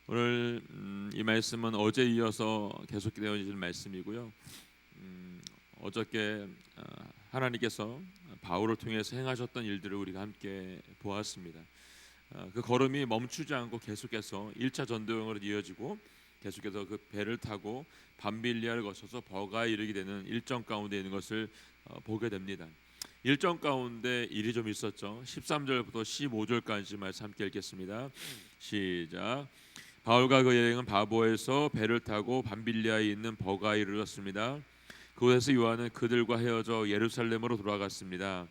오늘 이 말씀은 어제 이어서 계속되어질 말씀이고요. 어저께 하나님께서 바울을 통해서 행하셨던 일들을 우리가 함께 보았습니다. 그 걸음이 멈추지 않고 계속해서 1차 전도여행으로 이어지고 계속해서 그 배를 타고 밤빌리아를 거쳐서 버가에 이르게 되는 일정 가운데 있는 것을 보게 됩니다. 일정 가운데 일이 좀 있었죠. 13절부터 15절까지 말씀 함께 읽겠습니다. 시작. 바울과 그 여행은 바보에서 배를 타고 밤빌리아에 있는 버가에 이르렀습니다. 그곳에서 요한은 그들과 헤어져 예루살렘으로 돌아갔습니다.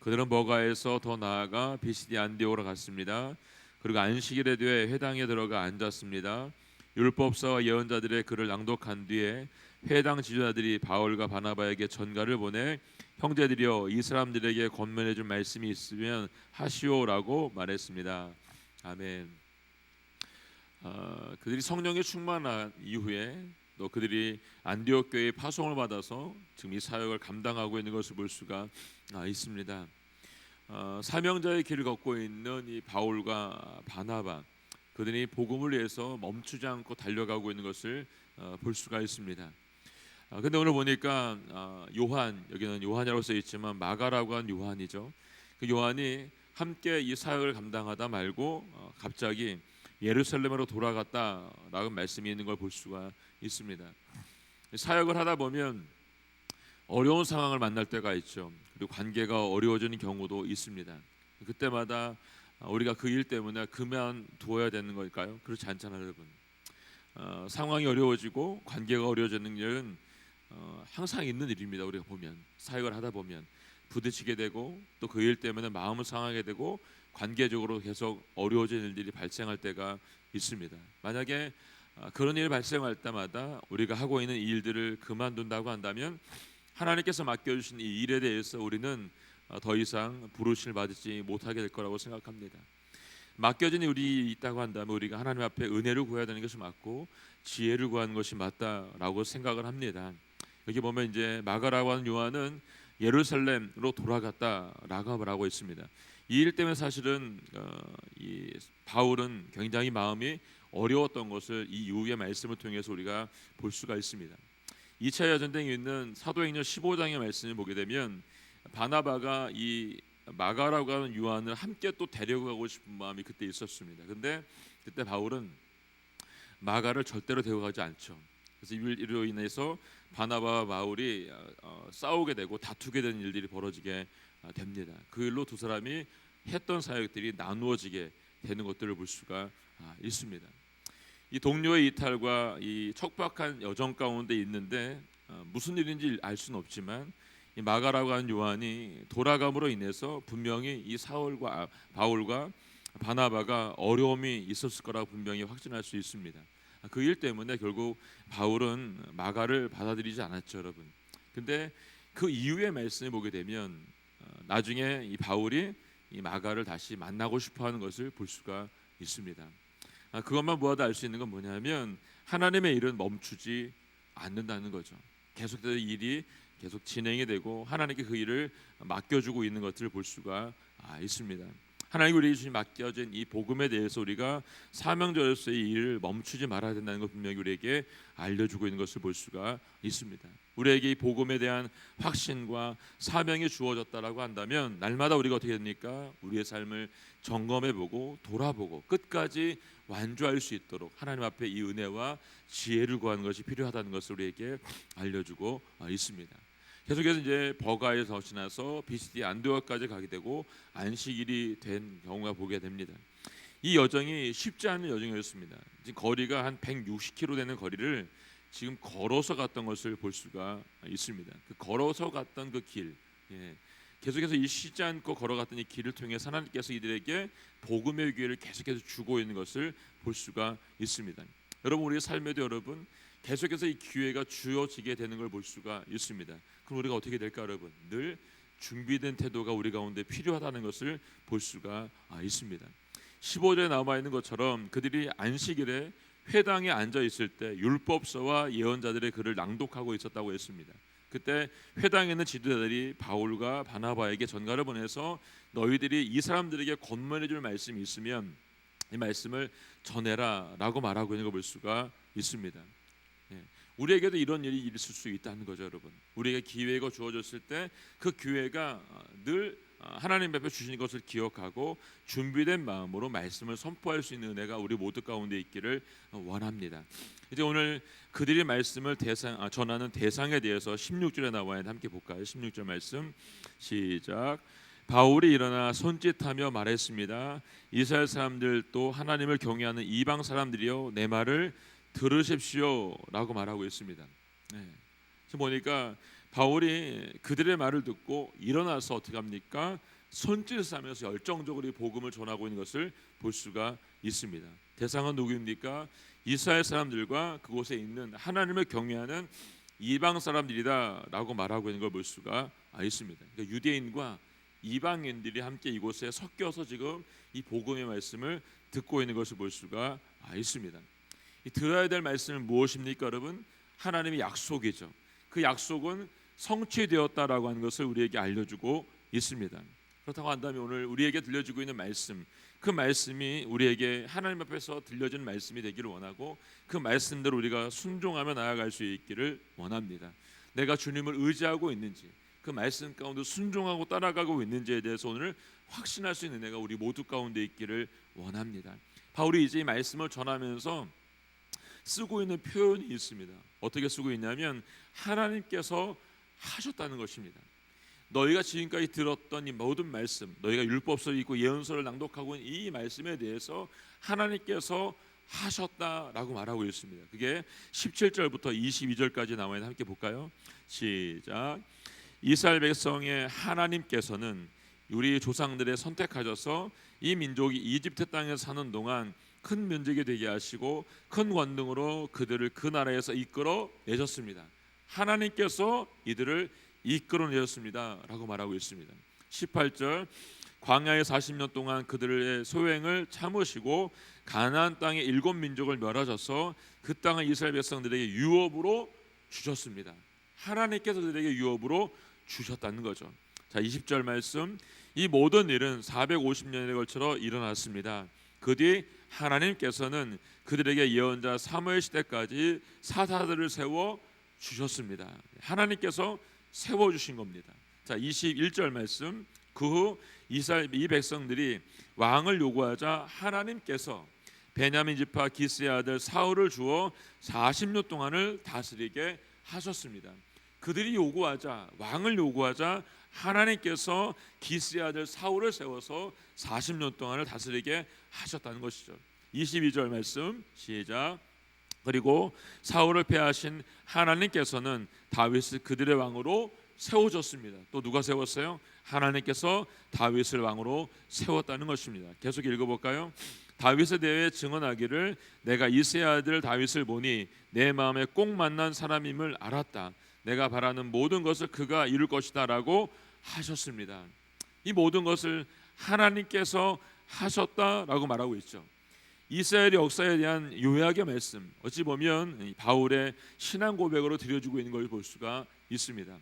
그들은 버가에서 더 나아가 비시디 안디오로 갔습니다. 그리고 안식일에 되어 회당에 들어가 앉았습니다. 율법사와 예언자들의 글을 낭독한 뒤에 회당 지도자들이 바울과 바나바에게 전가를 보내 형제들이여 이 사람들에게 권면해 줄 말씀이 있으면 하시오라고 말했습니다. 아멘. 그들이 성령에 충만한 이후에 또 그들이 안디옥 교회의 파송을 받아서 지금 이 사역을 감당하고 있는 것을 볼 수가 있습니다. 사명자의 길을 걷고 있는 이 바울과 바나바, 그들이 복음을 위해서 멈추지 않고 달려가고 있는 것을 볼 수가 있습니다. 근데 오늘 보니까 요한, 여기는 요한이라고 써 있지만 마가라고 한 요한이죠. 그 요한이 함께 이 사역을 감당하다 말고 갑자기 예루살렘으로 돌아갔다라고 말씀이 있는 걸 볼 수가 있습니다. 사역을 하다 보면 어려운 상황을 만날 때가 있죠. 그리고 관계가 어려워지는 경우도 있습니다. 그때마다 우리가 그 일 때문에 그만두어야 되는 걸까요? 그렇지 않잖아요, 여러분. 상황이 어려워지고 관계가 어려워지는 일은 항상 있는 일입니다. 우리가 보면 사역을 하다 보면 부딪히게 되고 또 그 일 때문에 마음을 상하게 되고 관계적으로 계속 어려워지는 일들이 발생할 때가 있습니다. 만약에 그런 일이 발생할 때마다 우리가 하고 있는 이 일들을 그만둔다고 한다면 하나님께서 맡겨주신 이 일에 대해서 우리는 더 이상 부르심을 받지 못하게 될 거라고 생각합니다. 맡겨진 일이 있다고 한다면 우리가 하나님 앞에 은혜를 구해야 되는 것이 맞고 지혜를 구하는 것이 맞다라고 생각을 합니다. 여기 보면 이제 마가라고 하는 요한은 예루살렘으로 돌아갔다라고 말하고 있습니다. 이 일 때문에 사실은 이 바울은 굉장히 마음이 어려웠던 것을 이 이후의 말씀을 통해서 우리가 볼 수가 있습니다. 2차 여전쟁에 있는 사도행전 15장의 말씀을 보게 되면 바나바가 이 마가라고 하는 요한을 함께 또 데려가고 싶은 마음이 그때 있었습니다. 근데 그때 바울은 마가를 절대로 데려가지 않죠. 그래서 이로 인해서 바나바와 바울이 싸우게 되고 다투게 되는 일들이 벌어지게 됩니다. 그 일로 두 사람이 했던 사역들이 나누어지게 되는 것들을 볼 수가 있습니다. 이 동료의 이탈과 이 척박한 여정 가운데 있는데 무슨 일인지 알 수는 없지만 이 마가라고 하는 요한이 돌아감으로 인해서 분명히 이 바울과 바나바가 어려움이 있었을 거라고 분명히 확신할 수 있습니다. 그 일 때문에 결국 바울은 마가를 받아들이지 않았죠, 여러분. 근데 그 이후의 말씀을 보게 되면 나중에 이 바울이 이 마가를 다시 만나고 싶어하는 것을 볼 수가 있습니다. 그것만 보아도 알 수 있는 건 뭐냐면 하나님의 일은 멈추지 않는다는 거죠. 계속해서 일이 계속 진행이 되고 하나님께 그 일을 맡겨주고 있는 것들을 볼 수가 있습니다. 하나님 우리 주신 맡겨진 이 복음에 대해서 우리가 사명자로서의 일을 멈추지 말아야 된다는 것 분명히 우리에게 알려주고 있는 것을 볼 수가 있습니다. 우리에게 이 복음에 대한 확신과 사명이 주어졌다라고 한다면 날마다 우리가 어떻게 됩니까? 우리의 삶을 점검해보고 돌아보고 끝까지 완주할 수 있도록 하나님 앞에 이 은혜와 지혜를 구하는 것이 필요하다는 것을 우리에게 알려주고 있습니다. 계속해서 이제 버가에서 지나서 비시디 안디옥까지 가게 되고 안식일이 된 경우가 보게 됩니다. 이 여정이 쉽지 않은 여정이었습니다. 지금 거리가 한 160km 되는 거리를 지금 걸어서 갔던 것을 볼 수가 있습니다. 그 걸어서 갔던 그 길, 계속해서 이 쉬지 않고 걸어갔던 이 길을 통해 하나님께서 이들에게 복음의 기회를 계속해서 주고 있는 것을 볼 수가 있습니다. 여러분 우리의 삶에도 여러분 계속해서 이 기회가 주어지게 되는 걸 볼 수가 있습니다. 그럼 우리가 어떻게 될까 여러분? 늘 준비된 태도가 우리 가운데 필요하다는 것을 볼 수가 있습니다. 15절에 남아 있는 것처럼 그들이 안식일에 회당에 앉아 있을 때 율법서와 예언자들의 글을 낭독하고 있었다고 했습니다. 그때 회당에 있는 지도자들이 바울과 바나바에게 전가를 보내서 너희들이 이 사람들에게 권면해 줄 말씀이 있으면 이 말씀을 전해라라고 말하고 있는 걸 볼 수가 있습니다. 예. 우리에게도 이런 일이 있을 수 있다는 거죠, 여러분. 우리에게 기회가 주어졌을 때 그 기회가 늘 하나님 앞에 주신 것을 기억하고 준비된 마음으로 말씀을 선포할 수 있는 은혜가 우리 모두 가운데 있기를 원합니다. 이제 오늘 그들이 말씀을 전하는 대상에 대해서 16절에 나와 있는 함께 볼까요? 16절 말씀 시작. 바울이 일어나 손짓하며 말했습니다. 이스라엘 사람들도 하나님을 경외하는 이방 사람들이여 내 말을 들으십시오라고 말하고 있습니다. 네. 지금 보니까 바울이 그들의 말을 듣고 일어나서 어떻게 합니까? 손짓을 하면서 열정적으로 이 복음을 전하고 있는 것을 볼 수가 있습니다. 대상은 누구입니까? 이스라엘 사람들과 그곳에 있는 하나님을 경외하는 이방 사람들이다라고 말하고 있는 걸 볼 수가 있습니다. 그러니까 유대인과 이방인들이 함께 이곳에 섞여서 지금 이 복음의 말씀을 듣고 있는 것을 볼 수가 있습니다. 이 들어야 될 말씀은 무엇입니까, 여러분? 하나님의 약속이죠. 그 약속은 성취되었다라고 하는 것을 우리에게 알려주고 있습니다. 그렇다고 한다면 오늘 우리에게 들려주고 있는 말씀, 그 말씀이 우리에게 하나님 앞에서 들려준 말씀이 되기를 원하고 그 말씀대로 우리가 순종하며 나아갈 수 있기를 원합니다. 내가 주님을 의지하고 있는지, 그 말씀 가운데 순종하고 따라가고 있는지에 대해서 오늘 확신할 수 있는 은혜가 우리 모두 가운데 있기를 원합니다. 바울이 이제 이 말씀을 전하면서 쓰고 있는 표현이 있습니다. 어떻게 쓰고 있냐면 하나님께서 하셨다는 것입니다. 너희가 지금까지 들었던 이 모든 말씀, 너희가 율법서를 읽고 예언서를 낭독하고 있는 이 말씀에 대해서 하나님께서 하셨다라고 말하고 있습니다. 그게 17절부터 22절까지 나와 있는 함께 볼까요? 시작. 이스라엘 백성의 하나님께서는 우리 조상들의 선택하셔서 이 민족이 이집트 땅에 사는 동안 큰 면적이 되게 하시고 큰 권능으로 그들을 그 나라에서 이끌어 내셨습니다. 하나님께서 이들을 이끌어 내셨습니다 라고 말하고 있습니다. 18절 광야에 40년 동안 그들의 소행을 참으시고 가나안 땅의 7민족을 멸하셔서 그 땅을 이스라엘 백성들에게 유업으로 주셨습니다. 하나님께서 그들에게 유업으로 주셨다는 거죠. 자, 20절 말씀. 이 모든 일은 450년에 걸쳐 일어났습니다. 그 뒤 하나님께서는 그들에게 예언자 사무엘 시대까지 사사들을 세워 주셨습니다. 하나님께서 세워 주신 겁니다. 자, 21절 말씀. 그 후 이스라엘 이 백성들이 왕을 요구하자 하나님께서 베냐민 지파 기스의 아들 사울을 주어 40년 동안을 다스리게 하셨습니다. 그들이 요구하자, 왕을 요구하자 하나님께서 기스의 아들 사울을 세워서 40년 동안을 다스리게 하셨다는 것이죠. 22절 말씀 시작. 그리고 사울을 패하신 하나님께서는 다윗을 그들의 왕으로 세워줬습니다. 또 누가 세웠어요? 하나님께서 다윗을 왕으로 세웠다는 것입니다. 계속 읽어볼까요? 다윗에 대해 증언하기를 내가 이새의 아들 다윗을 보니 내 마음에 꼭 만난 사람임을 알았다. 내가 바라는 모든 것을 그가 이룰 것이다 라고 하셨습니다. 이 모든 것을 하나님께서 하셨다라고 말하고 있죠. 이스라엘의 역사에 대한 요약의 말씀, 어찌 보면 바울의 신앙 고백으로 들려주고 있는 걸 볼 수가 있습니다.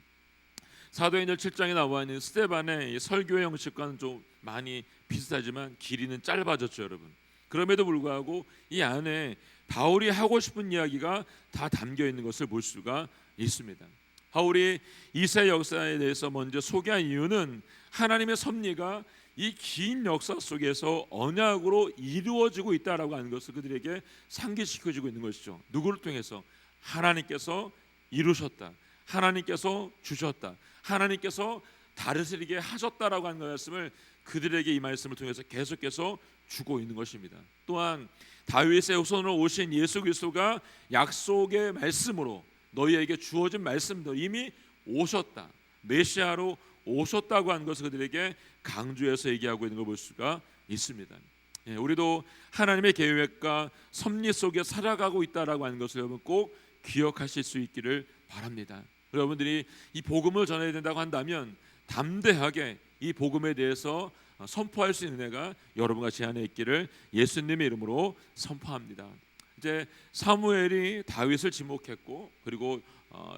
사도행전 7장에 나와 있는 스데반의 설교의 형식과는 좀 많이 비슷하지만 길이는 짧아졌죠, 여러분. 그럼에도 불구하고 이 안에 바울이 하고 싶은 이야기가 다 담겨 있는 것을 볼 수가 있습니다. 바울이 이스라엘 역사에 대해서 먼저 소개한 이유는 하나님의 섭리가 이 긴 역사 속에서 언약으로 이루어지고 있다라고 하는 것을 그들에게 상기시켜주고 있는 것이죠. 누구를 통해서? 하나님께서 이루셨다, 하나님께서 주셨다, 하나님께서 다스리게 하셨다라고 하는 말씀을 그들에게 이 말씀을 통해서 계속해서 주고 있는 것입니다. 또한 다윗의 후손으로 오신 예수 그리스도가 약속의 말씀으로 너희에게 주어진 말씀도 이미 오셨다, 메시아로 오셨다고 하는 것을 그들에게 강조해서 얘기하고 있는 걸 볼 수가 있습니다. 우리도 하나님의 계획과 섭리 속에 살아가고 있다라고 하는 것을 여러분 꼭 기억하실 수 있기를 바랍니다. 여러분들이 이 복음을 전해야 된다고 한다면 담대하게 이 복음에 대해서 선포할 수 있는 은혜가 여러분과 제 안에 있기를 예수님의 이름으로 선포합니다. 이제 사무엘이 다윗을 지목했고 그리고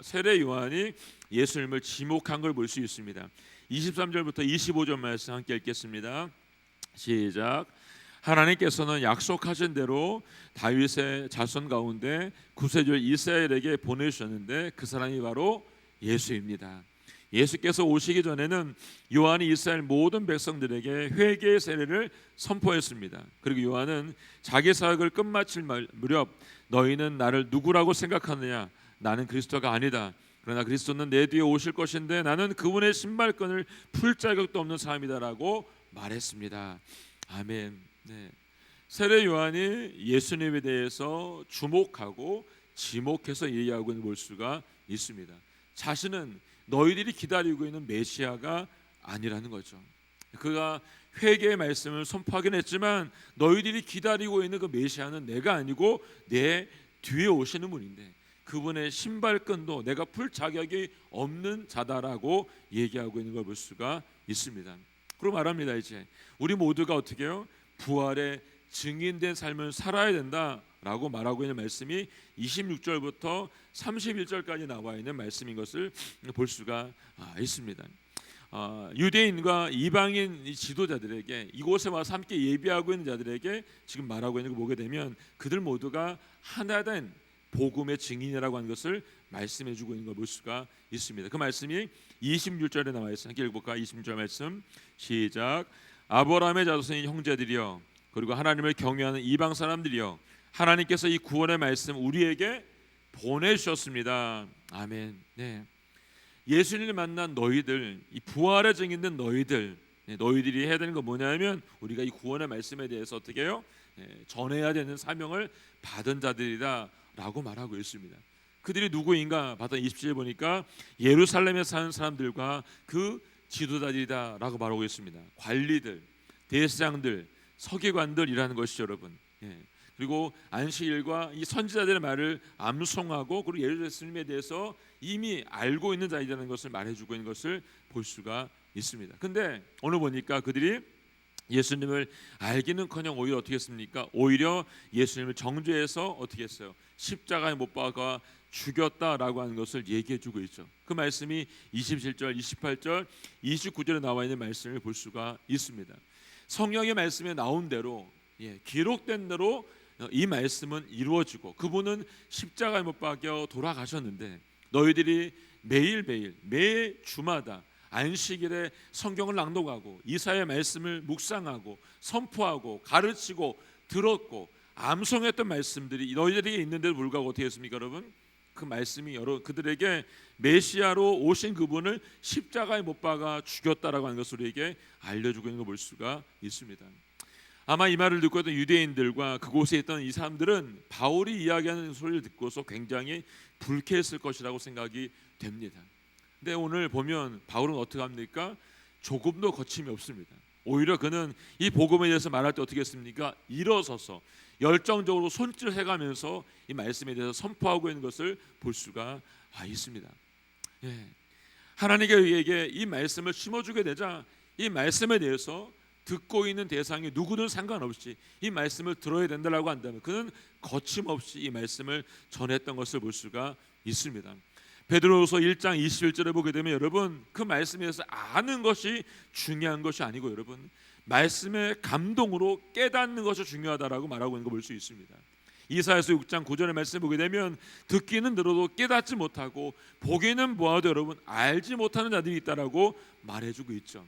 세례 요한이 예수님을 지목한 걸 볼 수 있습니다. 23절부터 25절 말씀 함께 읽겠습니다. 시작. 하나님께서는 약속하신 대로 다윗의 자손 가운데 구세주 이스라엘에게 보내주셨는데 그 사람이 바로 예수입니다. 예수께서 오시기 전에는 요한이 이스라엘 모든 백성들에게 회개의 세례를 선포했습니다. 그리고 요한은 자기 사역을 끝마칠 무렵 너희는 나를 누구라고 생각하느냐? 나는 그리스도가 아니다. 그러나 그리스도는 내 뒤에 오실 것인데 나는 그분의 신발끈을 풀 자격도 없는 사람이다라고 말했습니다. 아멘. 네. 세례 요한이 예수님에 대해서 주목하고 지목해서 얘기하고 있는 볼 수가 있습니다. 자신은 너희들이 기다리고 있는 메시아가 아니라는 거죠. 그가 회개의 말씀을 선포하긴 했지만 너희들이 기다리고 있는 그 메시아는 내가 아니고 내 뒤에 오시는 분인데 그분의 신발끈도 내가 풀 자격이 없는 자다라고 얘기하고 있는 걸 볼 수가 있습니다. 그리고 말합니다. 이제 우리 모두가 어떻게 해요? 부활의 증인된 삶을 살아야 된다라고 말하고 있는 말씀이 26절부터 31절까지 나와 있는 말씀인 것을 볼 수가 있습니다. 유대인과 이방인 지도자들에게 이곳에 와서 함께 예비하고 있는 자들에게 지금 말하고 있는 거 보게 되면 그들 모두가 하나된 복음의 증인이라고 하는 것을 말씀해주고 있는 걸 볼 수가 있습니다. 그 말씀이 26절에 나와 있어요. 함께 읽어볼까? 26절 말씀 시작. 아브라함의 자손인 형제들이여 그리고 하나님을 경외하는 이방 사람들이여 하나님께서 이 구원의 말씀 우리에게 보내주셨습니다. 아멘. 네. 예수님을 만난 너희들, 이 부활의 증인된 너희들, 너희들이 해야 되는 건 뭐냐면 우리가 이 구원의 말씀에 대해서 어떻게 해요? 전해야 되는 사명을 받은 자들이다라고 말하고 있습니다. 그들이 누구인가? 봤더니 27절 보니까 예루살렘에 사는 사람들과 그 지도자들이다라고 말하고 있습니다. 관리들, 대제사장들, 서기관들이라는 것이죠, 여러분. 그리고 안식일과 이 선지자들의 말을 암송하고 그리고 예루살렘에 대해서 이미 알고 있는 자이라는 것을 말해주고 있는 것을 볼 수가 있습니다. 근데 오늘 보니까 그들이 예수님을 알기는커녕 오히려 어떻게 했습니까? 오히려 예수님을 정죄해서 어떻게 했어요? 십자가에 못 박아 죽였다라고 하는 것을 얘기해주고 있죠. 그 말씀이 27절, 28절, 29절에 나와 있는 말씀을 볼 수가 있습니다. 성경의 말씀에 나온 대로 기록된 대로 이 말씀은 이루어지고 그분은 십자가에 못 박여 돌아가셨는데 너희들이 매일매일 매 주마다 안식일에 성경을 낭독하고 이사야의 말씀을 묵상하고 선포하고 가르치고 들었고 암송했던 말씀들이 너희들에게 있는데도 불구하고 어떻게 했습니까, 여러분? 그 말씀이 그들에게 메시아로 오신 그분을 십자가에 못 박아 죽였다라고 하는 것을 우리에게 알려주고 있는 걸 볼 수가 있습니다. 아마 이 말을 듣고 있던 유대인들과 그곳에 있던 이 사람들은 바울이 이야기하는 소리를 듣고서 굉장히 불쾌했을 것이라고 생각이 됩니다. 근데 오늘 보면 바울은 어떻게 합니까? 조금도 거침이 없습니다. 오히려 그는 이 복음에 대해서 말할 때 어떻게 했습니까? 일어서서 열정적으로 손질해가면서 이 말씀에 대해서 선포하고 있는 것을 볼 수가 있습니다. 하나님께 이 말씀을 심어주게 되자 이 말씀에 대해서 듣고 있는 대상이 누구든 상관없이 이 말씀을 들어야 된다라고 한다면 그는 거침없이 이 말씀을 전했던 것을 볼 수가 있습니다. 베드로후서 1장 21절에 보게 되면 여러분 그 말씀에서 아는 것이 중요한 것이 아니고 여러분 말씀의 감동으로 깨닫는 것이 중요하다라고 말하고 있는 거 볼 수 있습니다. 이사야서 6장 9절의 말씀 보게 되면 듣기는 들어도 깨닫지 못하고 보기는 보아도 여러분 알지 못하는 자들이 있다라고 말해주고 있죠.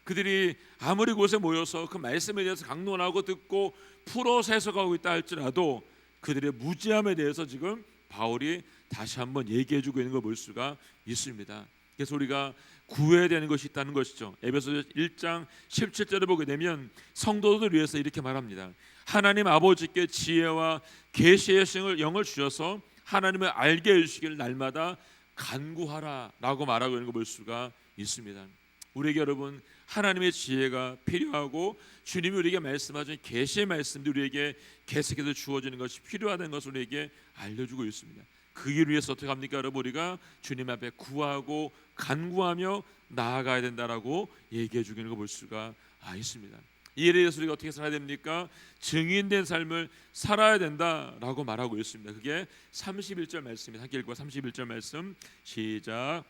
그들이 아무리 곳에 모여서 그 말씀에 대해서 강론하고 듣고 풀어서 해석하고 있다 할지라도 그들의 무지함에 대해서 지금 바울이 다시 한번 얘기해주고 있는 걸 볼 수가 있습니다. 그래서 우리가 구해야 되는 것이 있다는 것이죠. 에베소서 1장 17절을 보게 되면 성도들을 위해서 이렇게 말합니다. 하나님 아버지께 지혜와 계시의 영을 주셔서 하나님을 알게 해주시길 날마다 간구하라라고 말하고 있는 걸 볼 수가 있습니다. 우리에게 여러분 하나님의 지혜가 필요하고 주님이 우리에게 말씀하신 계시의 말씀들이 우리에게 계속해서 주어지는 것이 필요하다는 것을 우리에게 알려주고 있습니다. 그 일을 위해서 어떻게 합니까? 여러분 우리가 주님 앞에 구하고 간구하며 나아가야 된다라고 얘기해 주기는 거 볼 수가 있습니다. 이 일에 대해서 우리가 어떻게 살아야 됩니까? 증인된 삶을 살아야 된다라고 말하고 있습니다. 그게 31절 말씀입니다. 함께 읽고 31절 말씀 시작.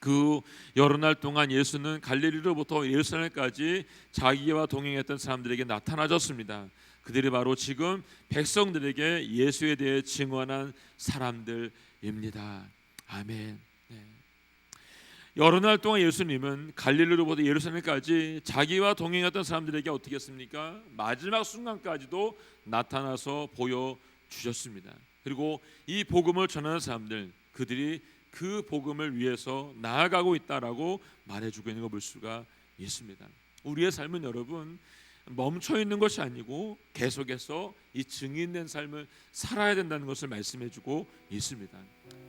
그 여러 날 동안 예수는 갈릴리로부터 예루살렘까지 자기와 동행했던 사람들에게 나타나셨습니다. 그들이 바로 지금 백성들에게 예수에 대해 증언한 사람들입니다. 아멘. 네. 여러 날 동안 예수님은 갈릴리로부터 예루살렘까지 자기와 동행했던 사람들에게 어떻게 했습니까? 마지막 순간까지도 나타나서 보여주셨습니다. 그리고 이 복음을 전하는 사람들, 그들이 그 복음을 위해서 나아가고 있다라고 말해주고 있는 걸 볼 수가 있습니다. 우리의 삶은 여러분 멈춰 있는 것이 아니고 계속해서 이 증인된 삶을 살아야 된다는 것을 말씀해주고 있습니다.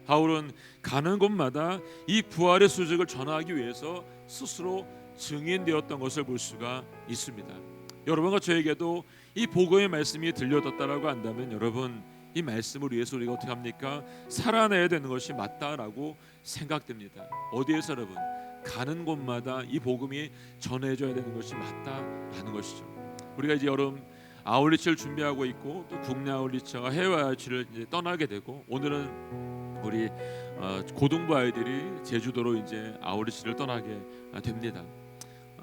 바울은 가는 곳마다 이 부활의 소식을 전하기 위해서 스스로 증인되었던 것을 볼 수가 있습니다. 여러분과 저에게도 이 복음의 말씀이 들려졌다라고 한다면 여러분 이 말씀을 위해서 우리가 어떻게 합니까? 살아내야 되는 것이 맞다라고 생각됩니다. 어디에서 여러분? 가는 곳마다 이 복음이 전해져야 되는 것이 맞다라는 것이죠. 우리가 이제 여름 아울리치를 준비하고 있고 또 국내 아울리치와 해외 아울리치를 이제 떠나게 되고 오늘은 우리 고등부 아이들이 제주도로 이제 아울리치를 떠나게 됩니다.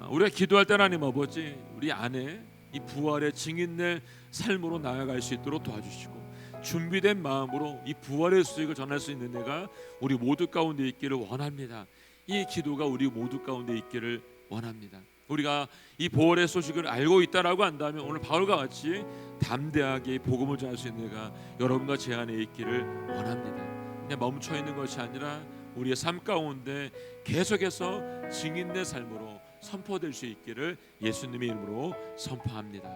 우리가 기도할 때는 하나님 아버지 우리 안에 이 부활의 증인될 삶으로 나아갈 수 있도록 도와주시고 준비된 마음으로 이 부활의 소식을 전할 수 있는 내가 우리 모두 가운데 있기를 원합니다. 이 기도가 우리 모두 가운데 있기를 원합니다. 우리가 이 부활의 소식을 알고 있다라고 한다면 오늘 바울과 같이 담대하게 복음을 전할 수 있는 내가 여러분과 제 안에 있기를 원합니다. 그냥 멈춰 있는 것이 아니라 우리의 삶 가운데 계속해서 증인된 삶으로 선포될 수 있기를 예수님의 이름으로 선포합니다.